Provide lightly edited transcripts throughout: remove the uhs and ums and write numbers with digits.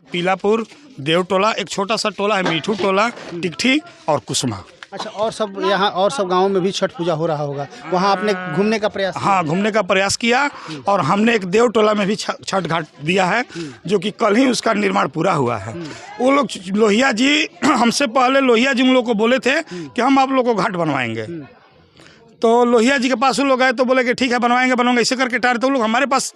पीलापुर, देवटोला, एक छोटा सा टोला है मीठू टोला, टिकठी और कुसमा। अच्छा, और सब यहाँ और सब गाँवों में भी छठ पूजा हो रहा होगा, वहाँ आपने घूमने का प्रयास? हाँ, घूमने का प्रयास किया और हमने एक देवटोला में भी छठ घाट दिया है, जो कि कल ही उसका निर्माण पूरा हुआ है। वो लोग लोहिया जी हमसे पहले लोहिया जी उन लोग को बोले थे कि हम आप लोग को घाट बनवाएंगे, तो लोहिया जी के पास वो लोग आए तो बोले कि ठीक है बनवाएंगे ऐसे करके टार। तो वो लोग हमारे पास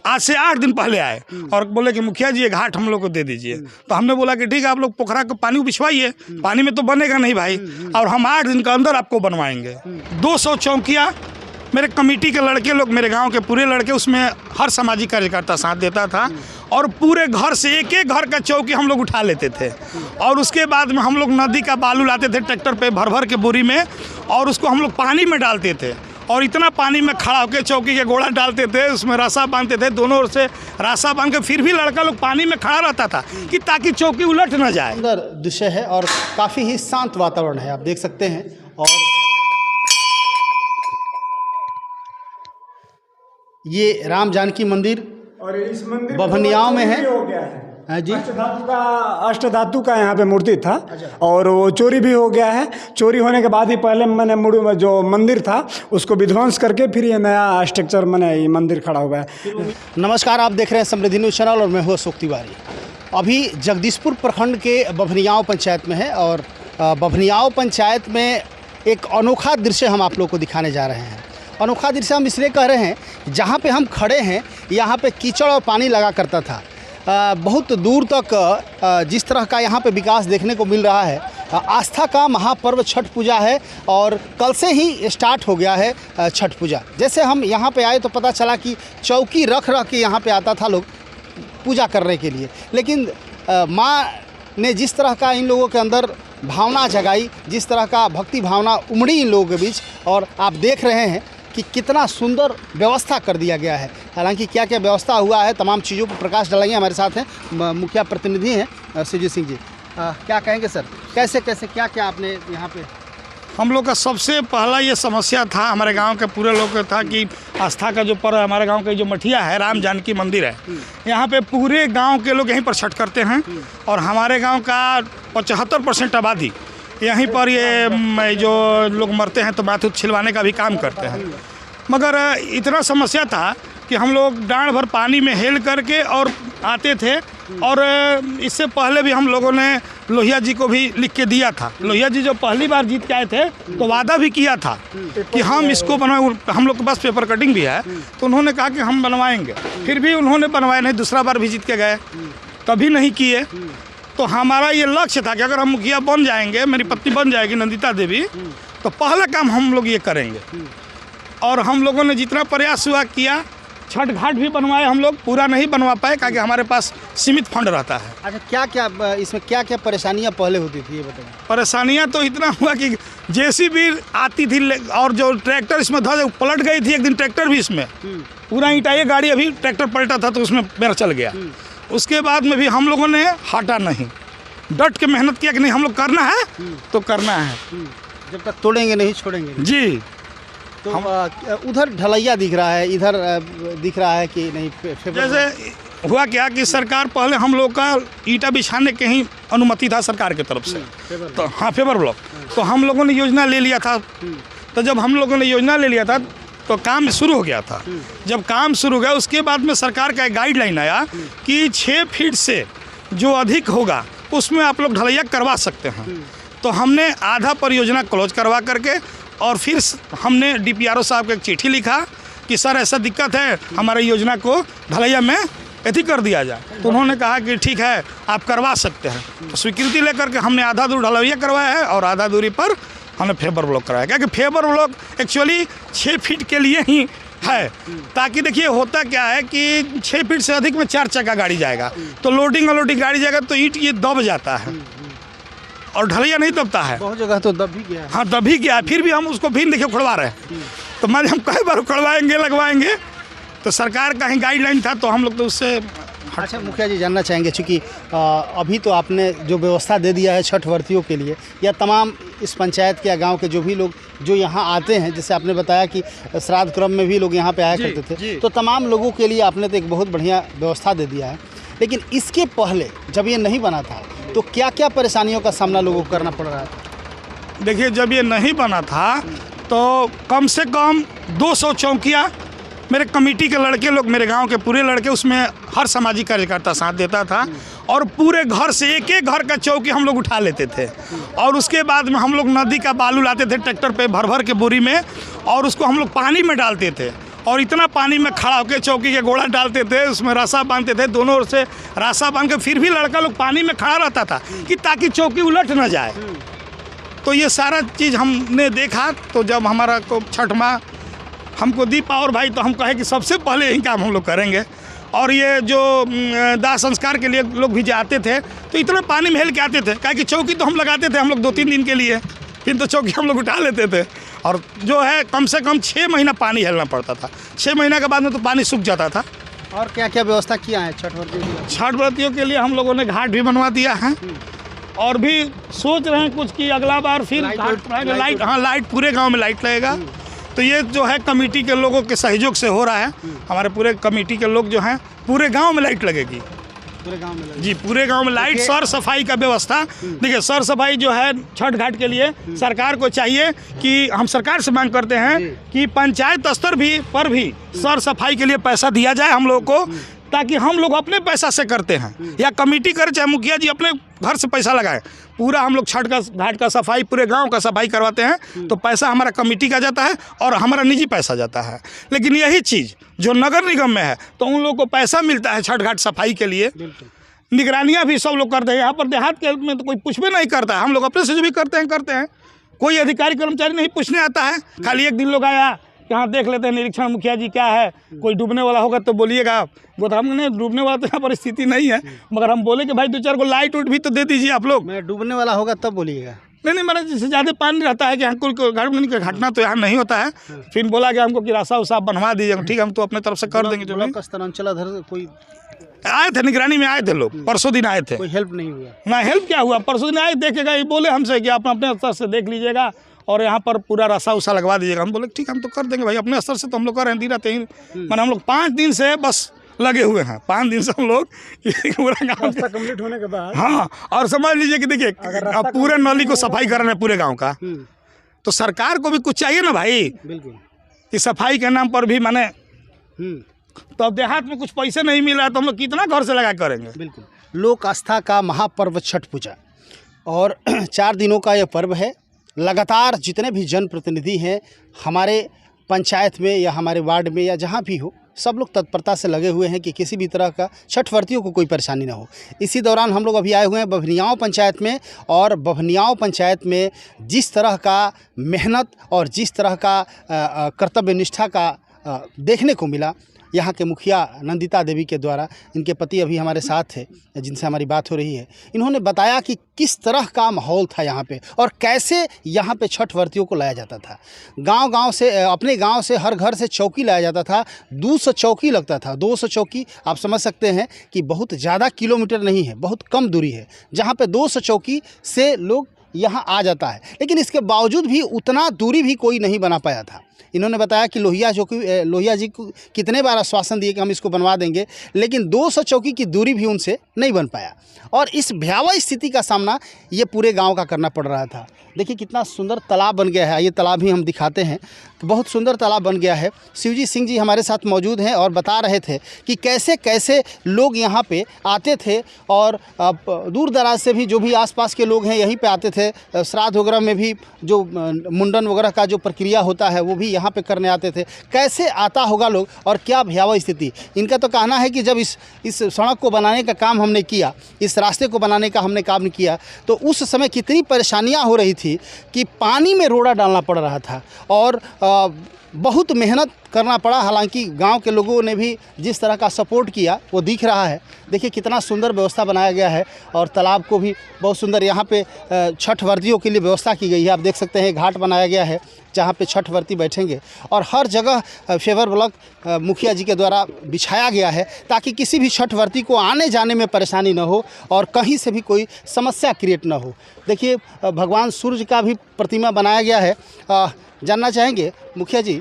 आज से 8 दिन पहले आए और बोले कि मुखिया जी ये घाट हम लोग को दे दीजिए। तो हमने बोला कि ठीक है, आप लोग पोखरा को पानी बिछवाइए, पानी में तो बनेगा नहीं भाई, और हम 8 दिन के अंदर आपको बनवाएंगे। 200 चौकियाँ मेरे कमेटी के लड़के लोग, मेरे गांव के पूरे लड़के, उसमें हर सामाजिक कार्यकर्ता साथ देता था और पूरे घर से एक एक घर का चौकी हम लोग उठा लेते थे। और उसके बाद में हम लोग नदी का बालू लाते थे ट्रैक्टर पे भर भर के बोरी में, और उसको हम लोग पानी में डालते थे और इतना पानी में खड़ा होकर चौकी के गोला डालते थे, उसमें रासा बांधते थे, दोनों ओर से रासा बांध के फिर भी लड़का लोग पानी में खड़ा रहता था कि ताकि चौकी उलट न जाए। सुंदर दृश्य है और काफ़ी ही शांत वातावरण है, आप देख सकते हैं। और ये राम जानकी मंदिर और इस मंदिर बभनियाओं में है। हो गया है जी, अष्ट धातु का यहाँ पे मूर्ति था और वो चोरी भी हो गया है। चोरी होने के बाद ही पहले मैंने जो मंदिर था उसको विध्वंस करके फिर ये नया स्ट्रक्चर मैंने ये मंदिर खड़ा हुआ है। नमस्कार, आप देख रहे हैं समृद्धि न्यूज़ चैनल और मैं हूँ अशोक तिवारी। अभी जगदीशपुर प्रखंड के बभनियाओं पंचायत में है और बभनियाओं पंचायत में एक अनोखा दृश्य हम आप लोग को दिखाने जा रहे हैं। अनोखा दृश्य हम इसलिए कह रहे हैं, जहाँ पे हम खड़े हैं यहाँ पे कीचड़ और पानी लगा करता था। बहुत दूर तक जिस तरह का यहाँ पे विकास देखने को मिल रहा है, आस्था का महापर्व छठ पूजा है और कल से ही स्टार्ट हो गया है छठ पूजा। जैसे हम यहाँ पे आए तो पता चला कि चौकी रख के यहाँ पे आता था लोग पूजा करने के लिए, लेकिन माँ ने जिस तरह का इन लोगों के अंदर भावना जगाई, जिस तरह का भक्ति भावना उमड़ी इन लोगों के बीच, और आप देख रहे हैं कि कितना सुंदर व्यवस्था कर दिया गया है। हालांकि क्या क्या व्यवस्था हुआ है, तमाम चीज़ों पर प्रकाश डालेंगे। हमारे साथ हैं मुखिया प्रतिनिधि हैं शिवजी सिंह जी। क्या कहेंगे सर, कैसे कैसे क्या क्या आपने यहाँ पे? हम लोग का सबसे पहला ये समस्या था, हमारे गांव के पूरे लोग का था कि आस्था का जो पर्व, हमारे गांव का जो मठिया है राम जानकी मंदिर है, यहाँ पे पूरे गांव के लोग यहीं पर छठ करते हैं और हमारे गांव का 75% आबादी यहीं पर ये जो लोग मरते हैं तो माथे छिलवाने का भी काम करते हैं। मगर इतना समस्या था कि हम लोग डांड भर पानी में हेल करके और आते थे, और इससे पहले भी हम लोगों ने लोहिया जी को भी लिख के दिया था। लोहिया जी जो पहली बार जीत के आए थे तो वादा भी किया था कि हम इसको बनवाएं। हम लोग के पास पेपर कटिंग भी है, तो उन्होंने कहा कि हम बनवाएंगे, फिर भी उन्होंने बनवाया नहीं। दूसरा बार भी जीत के गए, तभी नहीं किए। तो हमारा ये लक्ष्य था कि अगर हम मुखिया बन जाएंगे, मेरी पत्नी बन जाएगी नंदिता देवी, तो पहला काम हम लोग ये करेंगे। और हम लोगों ने जितना प्रयास हुआ किया, छठ घाट भी बनवाए, हम लोग पूरा नहीं बनवा पाए क्योंकि हमारे पास सीमित फंड रहता है। अच्छा, क्या क्या इसमें क्या क्या परेशानियाँ पहले होती थी ये बताइए? परेशानियाँ तो इतना हुआ कि जेसीबी आती थी और जो ट्रैक्टर इसमें पलट गई थी एक दिन, ट्रैक्टर भी इसमें पूरा ईंटा, ये गाड़ी अभी ट्रैक्टर पलटा था तो उसमें मेरा चल गया। उसके बाद में भी हम लोगों ने हटा नहीं, डट के मेहनत किया कि नहीं हम लोग करना है तो करना है, जब तक तोड़ेंगे नहीं छोड़ेंगे जी। तो उधर ढलैया दिख रहा है, इधर दिख रहा है कि नहीं? जैसे हुआ क्या कि सरकार पहले हम लोग का ईंटा बिछाने के ही अनुमति था सरकार की तरफ से, तो हाँ फेबर ब्लॉक, तो हम लोगों ने योजना ले लिया था। तो जब हम लोगों ने योजना ले लिया था तो काम शुरू हो गया था। जब काम शुरू हो गया उसके बाद में सरकार का एक गाइडलाइन आया कि 6 फीट से जो अधिक होगा उसमें आप लोग ढलैया करवा सकते हैं। तो हमने आधा परियोजना क्लोज करवा करके और फिर हमने DPRO साहब को एक चिट्ठी लिखा कि सर ऐसा दिक्कत है, हमारी योजना को ढलैया में ऐसी कर दिया जाए। तो उन्होंने कहा कि ठीक है आप करवा सकते हैं। तो स्वीकृति लेकर के हमने आधा दूर ढलैया करवाया है और आधा दूरी पर हमने फेबर ब्लॉक कराया, क्योंकि फेबर ब्लॉक एक्चुअली 6 फीट के लिए ही है, ताकि देखिए होता क्या है कि 6 फीट से अधिक में 4 चक्का गाड़ी जाएगा तो लोडिंग अनलोडिंग गाड़ी जाएगा तो ईंट ये दब जाता है और ढलैया नहीं दबता है। बहुत जगह तो दब भी गया है। हाँ दब ही गया है, फिर भी हम उसको फिर देखिए उखड़वा रहे हैं। तो मान हम कई बार उखड़वाएंगे लगवाएंगे, तो सरकार का ही गाइडलाइन था तो हम लोग तो उससे अच्छा मुखिया जी, जानना चाहेंगे चूँकि अभी तो आपने जो व्यवस्था दे दिया है छठ व्रतियों के लिए, या तमाम इस पंचायत के या गांव के जो भी लोग जो यहाँ आते हैं, जैसे आपने बताया कि श्राद्ध क्रम में भी लोग यहाँ पे आया करते थे, तो तमाम लोगों के लिए आपने तो एक बहुत बढ़िया व्यवस्था दे दिया है। लेकिन इसके पहले जब ये नहीं बना था तो क्या क्या परेशानियों का सामना लोगों को करना पड़ रहा था? देखिए, जब ये नहीं बना था तो कम से कम 200 चौकियाँ मेरे कमेटी के लड़के लोग, मेरे गांव के पूरे लड़के, उसमें हर सामाजिक कार्यकर्ता साथ देता था और पूरे घर से एक एक घर का चौकी हम लोग उठा लेते थे। और उसके बाद में हम लोग नदी का बालू लाते थे ट्रैक्टर पे भर भर के बोरी में, और उसको हम लोग पानी में डालते थे और इतना पानी में खड़ा होकर चौकी के गोला डालते थे, उसमें रासा बांधते थे, दोनों ओर से रासा बांध के फिर भी लड़का लोग पानी में खड़ा रहता था कि ताकि चौकी उलट ना जाए। तो ये सारा चीज़ हमने देखा। तो जब हमारा को छठ माँ हमको दी पावर भाई, तो हम कहे कि सबसे पहले यही काम हम लोग करेंगे। और ये जो दाह संस्कार के लिए लोग भी जाते थे तो इतना पानी में हेल के आते थे, काहे कि चौकी तो हम लगाते थे हम लोग 2-3 दिन के लिए, फिर तो चौकी हम लोग उठा लेते थे। और जो है कम से कम 6 महीना पानी हेलना पड़ता था। 6 महीना के बाद में तो पानी सूख जाता था। और क्या क्या व्यवस्था किया है छठ व्रतियों? छठ व्रतियों के लिए हम लोगों ने घाट भी बनवा दिया है और भी सोच रहे हैं कुछ कि अगला बार फिर लाइट, हाँ लाइट, पूरे गांव में लाइट लगेगा। तो ये जो है कमेटी के लोगों के सहयोग से हो रहा है। हमारे पूरे कमेटी के लोग जो हैं, पूरे गांव में लाइट लगेगी, पूरे गांव में जी पूरे गांव में लाइट। सर सफाई का व्यवस्था, देखिए सर सफाई जो है छठ घाट के लिए सरकार को चाहिए कि हम सरकार से मांग करते हैं कि पंचायत स्तर पर भी सर सफाई के लिए पैसा दिया जाए हम लोग को, ताकि हम लोग अपने पैसा से करते हैं या कमेटी करे चाहे मुखिया जी अपने घर से पैसा लगाए, पूरा हम लोग छठ का घाट का सफाई, पूरे गांव का सफाई करवाते हैं। तो पैसा हमारा कमेटी का जाता है और हमारा निजी पैसा जाता है। लेकिन यही चीज़ जो नगर निगम में है तो उन लोगों को पैसा मिलता है छठ घाट सफाई के लिए। निगरानियाँ भी सब लोग करते हैं। यहाँ पर देहात के में तो कोई पूछबे नहीं करता है, हम लोग अपने से जो भी करते हैं। कोई अधिकारी कर्मचारी नहीं पूछने आता है। खाली एक दिन लोग आया कि हाँ देख लेते हैं निरीक्षण मुखिया जी क्या है, कोई डूबने वाला होगा तो बोलिएगा। वो तो हमने डूबने वाला तो यहाँ पर स्थिति नहीं है, मगर हम बोले कि भाई 2-4 को लाइट उट भी तो दे दीजिए आप लोग। मैं डूबने वाला होगा तब बोलिएगा। नहीं मेरा जैसे ज़्यादा पानी रहता है कि यहाँ कोई घटना तो यहाँ नहीं होता है। फिर बोला कि हमको कि रास्ता उसा बनवा दीजिएगा। ठीक है, हम तो अपने तरफ से कर देंगे। जो ब्लॉक स्तर अंचलाधर कोई आए थे, निगरानी में आए थे लोग, परसों दिन आए थे। कोई हेल्प नहीं हुआ? ना हेल्प क्या हुआ, परसों दिन आए, देखेगा, ये बोले हमसे कि आप अपने स्तर से देख लीजिएगा और यहाँ पर पूरा रास्ता उसा लगवा दीजिएगा। हम बोले ठीक हम तो कर देंगे भाई, अपने स्तर से तो हम लोग कर रहे हैं। दिन रहते ही मैंने हम लोग 5 दिन से बस लगे हुए हैं। 5 दिन से हम लोग पूरा गाँव कंप्लीट होने के बाद, हाँ, और समझ लीजिए कि देखिए अब पूरे नली को सफाई कर रहे हैं पूरे गाँव का। तो सरकार को भी कुछ चाहिए ना भाई, बिल्कुल, कि सफाई के नाम पर भी माने। तो अब देहात में कुछ पैसे नहीं मिल रहा तो हम लोग कितना घर से लगा करेंगे। बिल्कुल। लोक आस्था का महापर्व छठ पूजा और 4 दिनों का यह पर्व है। लगातार जितने भी जनप्रतिनिधि हैं हमारे पंचायत में या हमारे वार्ड में या जहाँ भी हो, सब लोग तत्परता से लगे हुए हैं कि किसी भी तरह का छठ व्रतियों को कोई परेशानी ना हो। इसी दौरान हम लोग अभी आए हुए हैं बभनियाओं पंचायत में, और बभनियाओं पंचायत में जिस तरह का मेहनत और जिस तरह का कर्तव्य निष्ठा का देखने को मिला यहाँ के मुखिया नंदिता देवी के द्वारा, इनके पति अभी हमारे साथ थे जिनसे हमारी बात हो रही है, इन्होंने बताया कि किस तरह का माहौल था यहाँ पे और कैसे यहाँ पे छठ व्रतियों को लाया जाता था। गांव-गांव से, अपने गांव से हर घर से चौकी लाया जाता था। 200 चौकी लगता था। 200 चौकी आप समझ सकते हैं कि बहुत ज़्यादा किलोमीटर नहीं है, बहुत कम दूरी है जहाँ पे 200 चौकी से लोग यहाँ आ जाता है। लेकिन इसके बावजूद भी उतना दूरी भी कोई नहीं बना पाया था। इन्होंने बताया कि लोहिया जी को कितने बार आश्वासन दिए कि हम इसको बनवा देंगे, लेकिन 200 चौकी की दूरी भी उनसे नहीं बन पाया और इस भयावह स्थिति का सामना ये पूरे गांव का करना पड़ रहा था। देखिए कितना सुंदर तालाब बन गया है, ये तालाब ही हम दिखाते हैं, बहुत सुंदर तालाब बन गया है। शिवजी सिंह जी हमारे साथ मौजूद हैं और बता रहे थे कि कैसे कैसे लोग यहाँ पे आते थे और दूर दराज से भी जो भी आसपास के लोग हैं यहीं पे आते थे। श्राद्ध वगैरह में भी जो मुंडन वगैरह का जो प्रक्रिया होता है वो भी यहाँ पे करने आते थे। कैसे आता होगा लोग और क्या भयावह स्थिति। इनका तो कहना है कि जब इस सड़क को बनाने का काम हमने किया, इस रास्ते को बनाने का हमने काम किया, तो उस समय कितनी परेशानियाँ हो रही थी कि पानी में रोड़ा डालना पड़ रहा था और बहुत मेहनत करना पड़ा। हालांकि गांव के लोगों ने भी जिस तरह का सपोर्ट किया वो दिख रहा है। देखिए कितना सुंदर व्यवस्था बनाया गया है और तालाब को भी बहुत सुंदर यहाँ पे छठ व्रतियों के लिए व्यवस्था की गई है। आप देख सकते हैं घाट बनाया गया है जहाँ पे छठ व्रती बैठेंगे और हर जगह फेवर ब्लॉक मुखिया जी के द्वारा बिछाया गया है ताकि किसी भी छठ व्रती को आने जाने में परेशानी न हो और कहीं से भी कोई समस्या क्रिएट न हो। देखिए भगवान सूर्य का भी प्रतिमा बनाया गया है। जानना चाहेंगे मुखिया जी,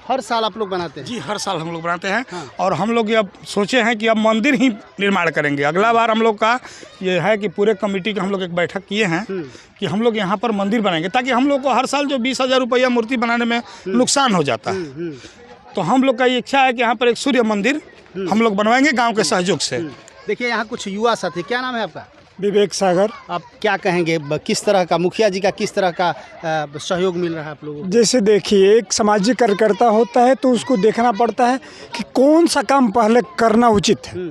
हर साल आप लोग बनाते हैं? जी हर साल हम लोग बनाते हैं। हाँ। और हम लोग ये अब सोचे हैं कि अब मंदिर ही निर्माण करेंगे। अगला बार हम लोग का ये है कि पूरे कमेटी का हम लोग एक बैठक किए हैं कि हम लोग यहाँ पर मंदिर बनाएंगे, ताकि हम लोग को हर साल जो 20,000 रुपया मूर्ति बनाने में नुकसान हो जाता है, तो हम लोग का ये इच्छा है कि यहाँ पर एक सूर्य मंदिर हम लोग बनवाएंगे गाँव के सहयोग से। देखिए यहाँ कुछ युवा साथी, क्या नाम है आपका? विवेक सागर। आप क्या कहेंगे, किस तरह का मुखिया जी का किस तरह का सहयोग मिल रहा है आप लोगों को? जैसे देखिए, एक सामाजिक कार्यकर्ता होता है तो उसको देखना पड़ता है कि कौन सा काम पहले करना उचित है।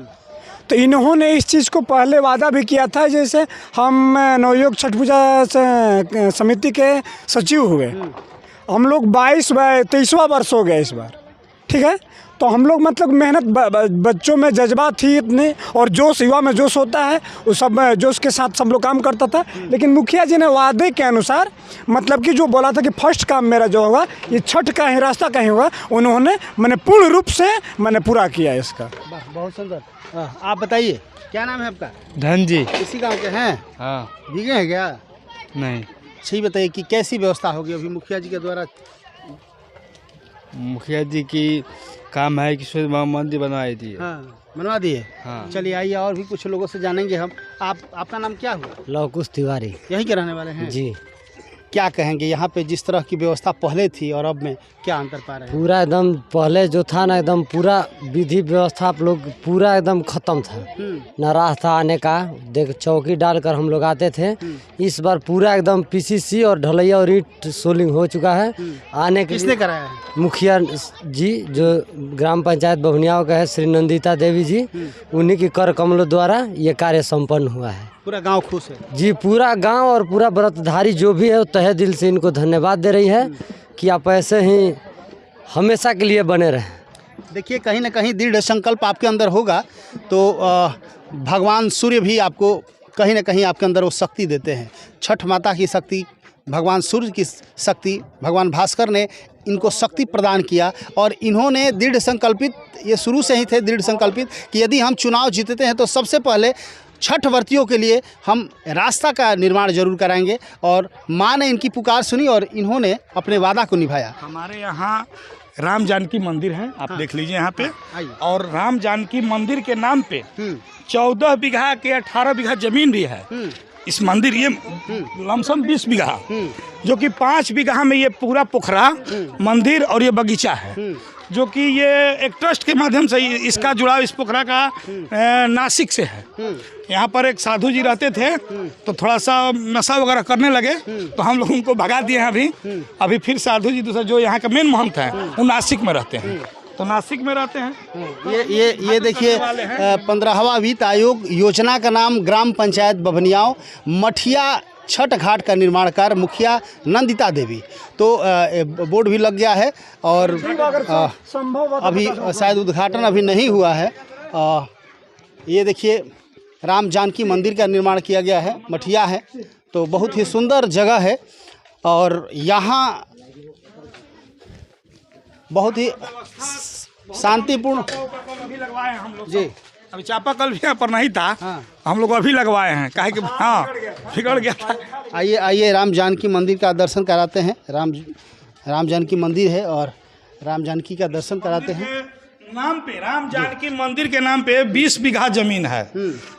तो इन्होंने इस चीज़ को पहले वादा भी किया था। जैसे हम नवयुग छठ पूजा समिति के सचिव हुए, हम लोग 23वां वर्ष हो गया इस बार, ठीक है। तो हम लोग मतलब मेहनत बच्चों में जज्बा थी इतने, और जोश, युवा में जोश होता है, उस सब जोश के साथ सब लोग काम करता था। लेकिन मुखिया जी ने वादे के अनुसार मतलब कि जो बोला था कि फर्स्ट काम मेरा जो होगा ये छठ का ही रास्ता का ही होगा, उन्होंने मैंने पूर्ण रूप से मैंने पूरा किया इसका। बहुत सुंदर। आप बताइए, क्या नाम है आपका? धन जी। इसी गांव के हैं? हाँ। भीगे हैं क्या? नहीं। सही बताइए कि कैसी व्यवस्था होगी अभी मुखिया जी के द्वारा? मुखिया जी की काम है कि सूर्य मंदिर बनवाई थी। हाँ, बनवा दिए। हाँ। चलिए आइए, और भी कुछ लोगों से जानेंगे हम। आपका नाम क्या हुआ? लवकुश तिवारी। यहीं के रहने वाले हैं जी। क्या कहेंगे, यहाँ पे जिस तरह की व्यवस्था पहले थी और अब में क्या अंतर पा रहे हैं? पूरा एकदम पहले जो था ना, एकदम पूरा विधि व्यवस्था आप लोग पूरा एकदम खत्म था, न रास्ता आने का। देख, चौकी डालकर हम लोग आते थे। इस बार पूरा एकदम पीसीसी और ढलैया और ईंट सोलिंग हो चुका है। आने के किसने कराया है? मुखिया जी, जो ग्राम पंचायत बभनियाओं का है, श्री नंदिता देवी जी, उन्हीं के कर कमलों द्वारा ये कार्य संपन्न हुआ है। पूरा गांव खुश है जी। पूरा गांव और पूरा व्रतधारी जो भी है वो तहे दिल से इनको धन्यवाद दे रही है कि आप ऐसे ही हमेशा के लिए बने रहें। देखिए, कहीं ना कहीं दृढ़ संकल्प आपके अंदर होगा तो भगवान सूर्य भी आपको कहीं ना कहीं आपके अंदर वो शक्ति देते हैं। छठ माता की शक्ति, भगवान सूर्य की शक्ति, भगवान भास्कर ने इनको शक्ति प्रदान किया, और इन्होंने दृढ़ संकल्पित, ये शुरू से ही थे दृढ़ संकल्पित कि यदि हम चुनाव जीतते हैं तो सबसे पहले छठ व्रतियों के लिए हम रास्ता का निर्माण जरूर कराएंगे। और माँ ने इनकी पुकार सुनी और इन्होंने अपने वादा को निभाया। हमारे यहाँ राम जानकी मंदिर है, आप देख लीजिए यहाँ पे। आइए। और राम जानकी मंदिर के नाम पे 14 बीघा के 18 बीघा जमीन भी है। इस मंदिर ये लमसम 20 बीघा, जो कि 5 बीघा में ये पूरा पोखरा, मंदिर और ये बगीचा है, जो कि ये एक ट्रस्ट के माध्यम से इसका जुड़ाव इस पोखरा का नासिक से है। यहाँ पर एक साधु जी रहते थे, तो थोड़ा सा नशा वगैरह करने लगे, तो हम लोग उनको भगा दिए हैं। अभी फिर साधु जी दूसरा जो यहाँ का मेन महंत है वो नासिक में रहते हैं, तो नासिक में रहते हैं। ये देखिए, 15वां वित्त आयोग योजना का नाम ग्राम पंचायत बभनियाओं मठिया छठ घाट का निर्माण कार्य, मुखिया नंदिता देवी। तो बोर्ड भी लग गया है और अभी शायद उद्घाटन अभी नहीं हुआ है। ये देखिए, राम जानकी मंदिर का निर्माण किया गया है, मठिया है, तो बहुत ही सुंदर जगह है। और यहाँ बहुत ही शांतिपूर्ण अभी लगवाए हैं हम लोग जी। अभी चापाकल भी यहाँ पर नहीं था। हाँ। हम लोग अभी लगवाए हैं, काहे कि हाँ बिगड़ गया था। आइए राम जानकी मंदिर का दर्शन कराते हैं। राम जानकी मंदिर है और राम जानकी का दर्शन कराते हैं। नाम पे राम जानकी मंदिर के नाम पे 20 बीघा जमीन है,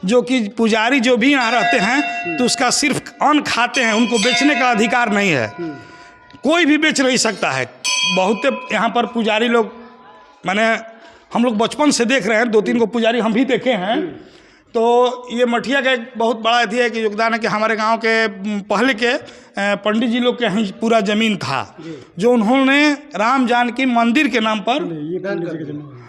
जो कि पुजारी जो भी यहाँ रहते हैं तो उसका सिर्फ अन्न खाते हैं, उनको बेचने का अधिकार नहीं है। कोई भी बेच नहीं सकता है। बहुत यहाँ पर पुजारी लोग, माने हम लोग बचपन से देख रहे हैं, 2-3 को पुजारी हम भी देखे हैं। तो ये मठिया का एक बहुत बड़ा अथी है कि योगदान है कि हमारे गांव के पहले के पंडित जी लोग के यहाँ पूरा ज़मीन था, जो उन्होंने राम जानकी मंदिर के नाम पर,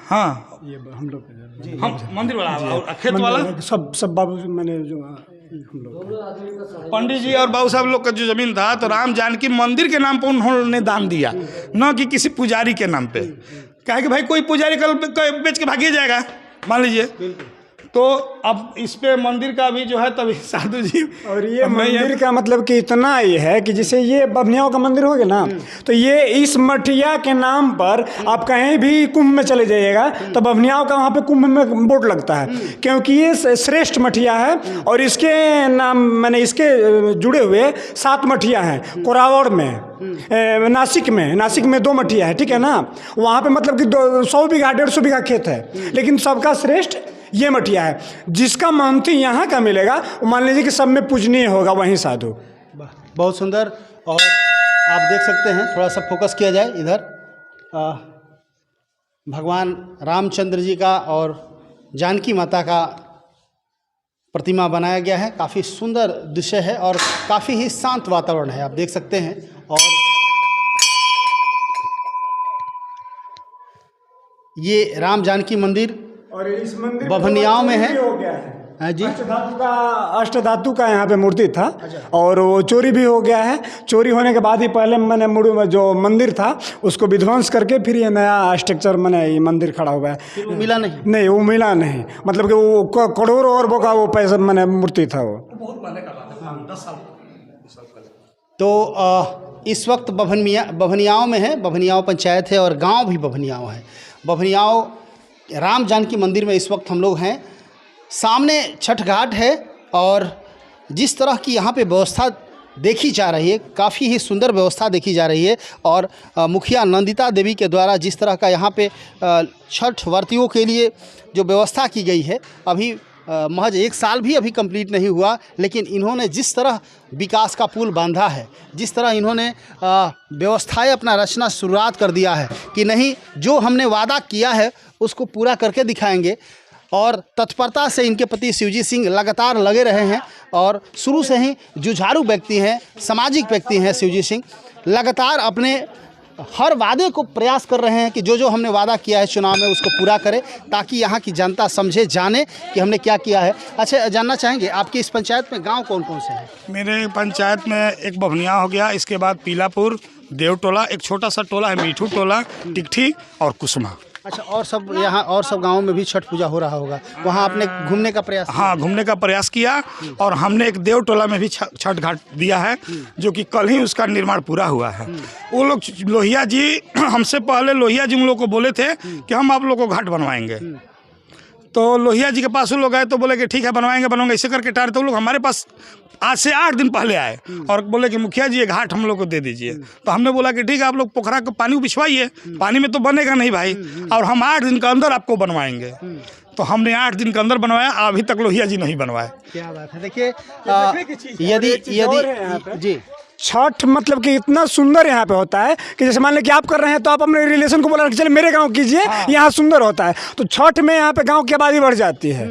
हाँ ये हम लोग हम मंदिर वाला और खेत वाला सब बाबू मैंने जो हम लोग पंडित जी और बाबू साहब लोग का जो ज़मीन था, तो राम जानकी मंदिर के नाम पर उन्होंने दान दिया, न कि किसी पुजारी के नाम पे। कहे कि भाई कोई पुजारी कल बेच के भागिए जाएगा, मान लीजिए, तो अब इस पे मंदिर का भी जो है तभी साधु जी और ये मंदिर का मतलब कि इतना ही है कि जैसे ये बभनियाओं का मंदिर हो गया ना, तो ये इस मठिया के नाम पर आप कहीं भी कुंभ में चले जाइएगा तो बभनियाओं का वहाँ पे कुंभ में बोर्ड लगता है, क्योंकि ये श्रेष्ठ मठिया है। और इसके नाम मैंने इसके जुड़े हुए 7 मठिया हैं। कोरावड़ में, नासिक में 2 मठिया है, ठीक है ना। वहाँ पे मतलब कि 100 बीघा 150 बीघा खेत है, लेकिन सबका श्रेष्ठ ये मठिया है। जिसका महंती यहाँ का मिलेगा वो मान लीजिए कि सब में पूजनीय होगा वहीं साधु। बहुत सुंदर। और आप देख सकते हैं, थोड़ा सा फोकस किया जाए इधर, भगवान रामचंद्र जी का और जानकी माता का प्रतिमा बनाया गया है। काफ़ी सुंदर दृश्य है और काफ़ी ही शांत वातावरण है, आप देख सकते हैं। और ये राम जानकी मंदिर और इस मंदिर बभनियाओं में है। हो गया है जी, अष्टधातु का यहाँ पे मूर्ति था और वो चोरी भी हो गया है। चोरी होने के बाद ही पहले मैंने जो मंदिर था उसको विध्वंस करके फिर ये नया स्ट्रक्चर मैंने ये मंदिर खड़ा हुआ है। फिर वो मिला नहीं, वो मिला नहीं, मतलब कि वो करोड़ों अरबों का वो पैसा मैंने मूर्ति था वो। बहुत पहले का बात है, 10 साल पहले। तो इस वक्त बभनियाओं में है, बभनियाओं पंचायत है और गांव भी बभनियाओं है। बभनियाओं राम जानकी मंदिर में इस वक्त हम लोग हैं। सामने छठ घाट है और जिस तरह की यहाँ पे व्यवस्था देखी जा रही है, काफ़ी ही सुंदर व्यवस्था देखी जा रही है। और मुखिया नंदिता देवी के द्वारा जिस तरह का यहाँ पे छठ व्रतियों के लिए जो व्यवस्था की गई है, अभी महज 1 साल भी अभी कंप्लीट नहीं हुआ, लेकिन इन्होंने जिस तरह विकास का पुल बांधा है, जिस तरह इन्होंने व्यवस्थाएं अपना रचना शुरुआत कर दिया है कि नहीं, जो हमने वादा किया है उसको पूरा करके दिखाएंगे। और तत्परता से इनके पति शिवजी सिंह लगातार लगे रहे हैं और शुरू से ही जुझारू व्यक्ति हैं, सामाजिक व्यक्ति हैं। शिवजी सिंह लगातार अपने हर वादे को प्रयास कर रहे हैं कि जो हमने वादा किया है चुनाव में उसको पूरा करें, ताकि यहाँ की जनता समझे, जाने कि हमने क्या किया है। अच्छा, जानना चाहेंगे आपकी इस पंचायत में गांव कौन कौन से हैं? मेरे पंचायत में एक बभनिया हो गया, इसके बाद पीलापुर, देवटोला, एक छोटा सा टोला है मीठू टोला, टिकठी और कुसमा। अच्छा, और सब यहाँ और सब गाँव में भी छठ पूजा हो रहा होगा, वहाँ आपने घूमने का प्रयास? हाँ, घूमने का प्रयास किया और हमने एक देवटोला में भी छठ घाट दिया है, जो कि कल ही उसका निर्माण पूरा हुआ है। वो लोग लोहिया जी हमसे पहले लोहिया जी उन लोग को बोले थे कि हम आप लोग को घाट बनवाएंगे। तो लोहिया जी के पास वो लोग आए तो बोले कि ठीक है बनवाएंगे, ऐसे करके टार। तो वो लोग हमारे पास आज से 8 दिन पहले आए और बोले कि मुखिया जी ये घाट हम लोग को दे दीजिए। तो हमने बोला कि ठीक है, आप लोग पोखरा को पानी बिछवाइए, पानी में तो बनेगा नहीं भाई, और हम 8 दिन के अंदर आपको बनवाएंगे। तो हमने 8 दिन के अंदर बनवाया, अभी तक लोहिया जी नहीं बनवाए। क्या बात है। देखिए, यदि जी छठ मतलब कि इतना सुंदर यहाँ पे होता है कि जैसे मान लें कि आप कर रहे हैं तो आप अपने रिलेशन को बोला कि चले मेरे गांव कीजिए, यहाँ सुंदर होता है। तो छठ में यहाँ पे गांव की आबादी बढ़ जाती है।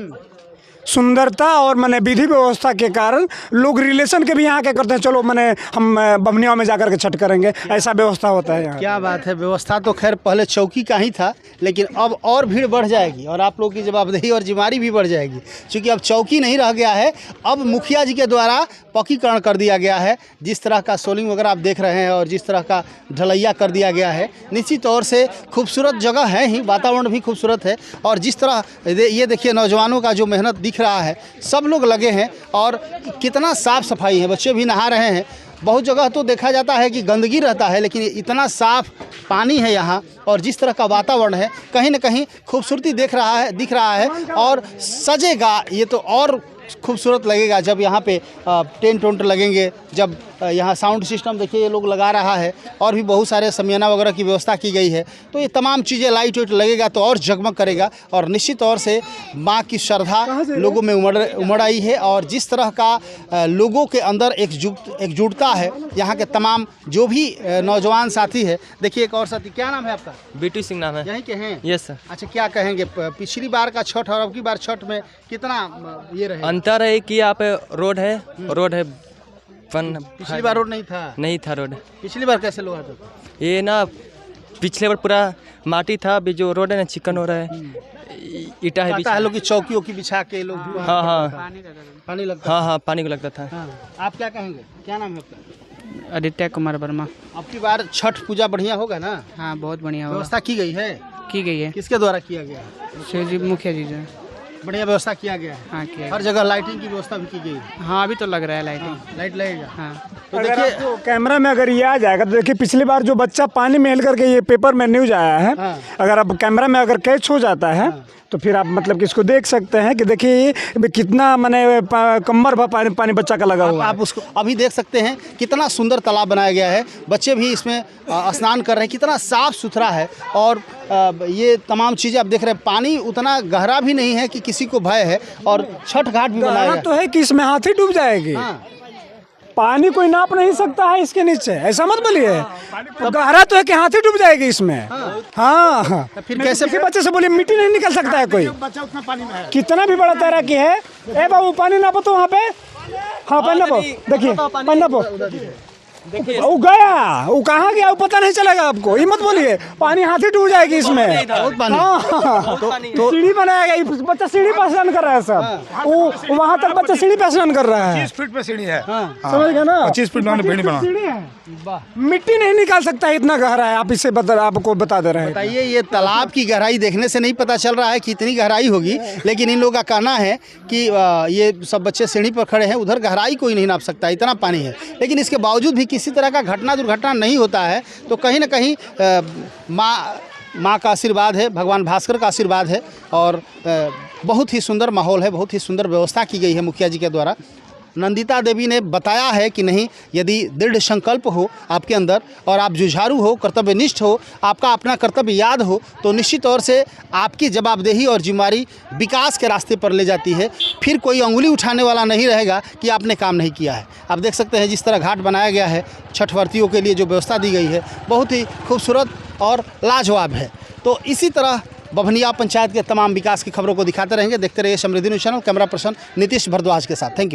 सुंदरता और मैंने विधि व्यवस्था के कारण लोग रिलेशन के भी यहाँ क्या करते हैं, चलो मैंने हम बभनियाओं में जाकर के छठ करेंगे, ऐसा व्यवस्था होता है यहाँ। क्या बात है। व्यवस्था तो खैर पहले चौकी का ही था, लेकिन अब और भीड़ बढ़ जाएगी और आप लोग की जवाबदेही और जिम्मेदारी भी बढ़ जाएगी, क्योंकि अब चौकी नहीं रह गया है, अब मुखिया जी के द्वारा पक्कीकरण कर दिया गया है। जिस तरह का सोलिंग वगैरह आप देख रहे हैं और जिस तरह का ढलैया कर दिया गया है, निश्चित तौर से खूबसूरत जगह है ही, वातावरण भी खूबसूरत है। और जिस तरह ये देखिए नौजवानों का जो मेहनत दिख रहा है, सब लोग लगे हैं और कितना साफ़ सफाई है, बच्चे भी नहा रहे हैं। बहुत जगह तो देखा जाता है कि गंदगी रहता है, लेकिन इतना साफ पानी है यहाँ और जिस तरह का वातावरण है, कहीं ना कहीं खूबसूरती दिख रहा है और सजेगा ये तो और खूबसूरत लगेगा जब यहाँ पे टेंट वेंट लगेंगे, जब यहाँ साउंड सिस्टम देखिए ये लोग लगा रहा है और भी बहुत सारे शमियाना वगैरह की व्यवस्था की गई है। तो ये तमाम चीज़ें लाइट वाइट लगेगा तो और जगमग करेगा और निश्चित तौर से माँ की श्रद्धा लोगों में उमड़ आई है। और जिस तरह का लोगों के अंदर एकजुटता है, यहाँ के तमाम जो भी नौजवान साथी है। देखिए एक और साथी, क्या नाम है आपका? बीटू सिंह नाम है। यहीं के हैं? Yes sir. अच्छा, क्या कहेंगे पिछली बार का छठ और अब की बार छठ में कितना ये रहे? अंतर है कि यहाँ पे रोड है पिछली बार रोड नहीं था रोड। पिछली बार कैसे लोग आते थे? ये ना पिछले बार पूरा माटी था, अभी जो रोड है ना चिकन हो रहा है, ईटा है। है लोग की चौकियों की बिछा के लोग हाँ पानी लगता हाँ पानी को लगता था। आप क्या कहेंगे, क्या नाम है आपका? आदित्य कुमार वर्मा। अब की बार छठ पूजा बढ़िया होगा ना? हाँ, बहुत बढ़िया होगा। व्यवस्था की गई है? की गई है। किसके द्वारा किया गया? शिव जी मुखिया जी जो बढ़िया व्यवस्था किया गया है। हाँ किया हर जगह लाइटिंग की व्यवस्था भी की गई है। हाँ अभी तो लग रहा है लाइटिंग। लाइट लगेगा। हाँ तो अगर देखिए आपको कैमरा में अगर ये आ जाएगा तो देखिए पिछली बार जो बच्चा पानी में हिल करके ये पेपर में न्यूज आया है, हाँ। अगर अब कैमरा में अगर कैच हो जाता है तो फिर आप मतलब कि इसको देख सकते हैं कि देखिए कितना मैंने कमर भर पानी बच्चा का लगा हुआ है। आप उसको अभी देख सकते हैं कितना सुंदर तालाब बनाया गया है। बच्चे भी इसमें स्नान कर रहे हैं, कितना साफ सुथरा है। और ये तमाम चीज़ें आप देख रहे हैं, पानी उतना गहरा भी नहीं है कि किसी को भय है। और छठ घाट भी बनाया गहरा गया तो है कि इसमें हाथी डूब जाएगी। हाँ। पानी कोई नाप नहीं सकता है इसके नीचे, ऐसा मत बोलिए। तो गहरा तो है कि हाथी डूब जाएगी इसमें। हाँ हाँ। तो फिर कैसे किसी बच्चे से बोलिए मिट्टी नहीं निकल सकता है कोई, बच्चा उतना पानी में है। कितना भी बड़ा तैराकी है। ए बाबू पानी नापो तो वहाँ पे। हाँ पानी नापो, देखिए पानी नापो। वो गया, वो कहाँ गया वो पता नहीं चलेगा आपको। ये मत बोलिए पानी हाथी डूब जाएगी इसमें। बहुत पानी। हाँ, तो सीढ़ी बनाया गया, बच्चा सीढ़ी पर स्नान कर रहा है सब। वो वहाँ तक बच्चा सीढ़ी पर स्नान कर रहा है। 25 फीट पे सीढ़ी है। समझ गए ना? 25 फीट में सीढ़ी बना। सीढ़ी है, मिट्टी नहीं निकाल सकता है, इतना गहरा है। आप इससे आपको बता दे रहे हैं। बताइए, ये तालाब की गहराई देखने से नहीं पता चल रहा है कि इतनी गहराई होगी, लेकिन इन लोगों का कहना है कि ये सब बच्चे सीढ़ी पर खड़े हैं, उधर गहराई कोई नहीं नाप सकता, इतना पानी है। लेकिन इसके बावजूद भी किसी तरह का घटना दुर्घटना नहीं होता है। तो कहीं ना कहीं माँ का आशीर्वाद है, भगवान भास्कर का आशीर्वाद है। और बहुत ही सुंदर माहौल है, बहुत ही सुंदर व्यवस्था की गई है मुखिया जी के द्वारा। नंदिता देवी ने बताया है कि नहीं, यदि दृढ़ संकल्प हो आपके अंदर और आप जुझारू हो, कर्तव्यनिष्ठ हो, आपका अपना कर्तव्य याद हो, तो निश्चित तौर से आपकी जवाबदेही और जिम्मेदारी विकास के रास्ते पर ले जाती है। फिर कोई अंगुली उठाने वाला नहीं रहेगा कि आपने काम नहीं किया है। आप देख सकते हैं जिस तरह घाट बनाया गया है, छठ व्रतियों के लिए जो व्यवस्था दी गई है बहुत ही खूबसूरत और लाजवाब है। तो इसी तरह बभनिया पंचायत के तमाम विकास की खबरों को दिखाते रहेंगे। देखते रहिए Samriddhi news channel. Camera person Nitish Bhardwaj के साथ। Thank you.